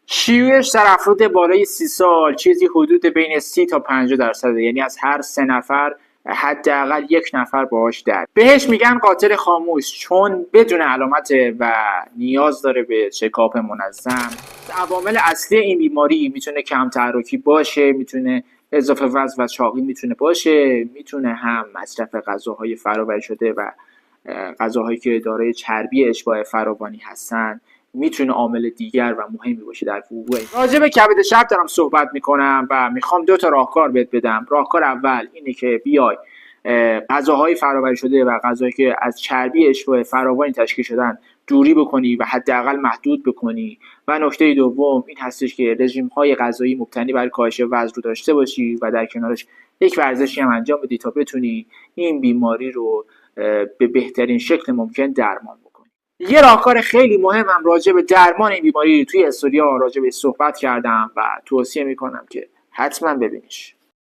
شیوعش در افراد بالای 30 سال چیزی حدود بین 30 تا 50%، یعنی از هر 3 نفر حداقل 1 نفر باهاش درد. بهش میگن قاتل خاموش چون بدون علامت و نیاز داره به چکاپ منظم. عوامل اصلی این بیماری میتونه کم تحرکی باشه، میتونه اضافه وزن و چاقی میتونه باشه، میتونه هم مصرف غذاهای فرآوری شده و غذاهایی که دارای چربی اشباع فراوانی هستن میتونه عامل دیگر و مهمی باشه در وقوع. راجع به کبد شب دارم صحبت میکنم و میخوام 2 تا راهکار بهت بدم. راهکار اول اینه که بیای غذاهای فرآوری شده و غذاهایی که از چربی اشباع فراوانی تشکیل شدن دوری بکنی و حداقل محدود بکنی. و نکته دوم این هستش که رژیم‌های غذایی مبتنی بر کاهش وزن رو داشته باشی و در کنارش یک ورزشی هم انجام بدی تا بتونی این بیماری رو به بهترین شکل ممکن درمان بکنی. یه راهکار خیلی مهم هم راجع به درمان این بیماری توی استوریا راجع به صحبت کردم و توصیه میکنم که حتما ببینیش.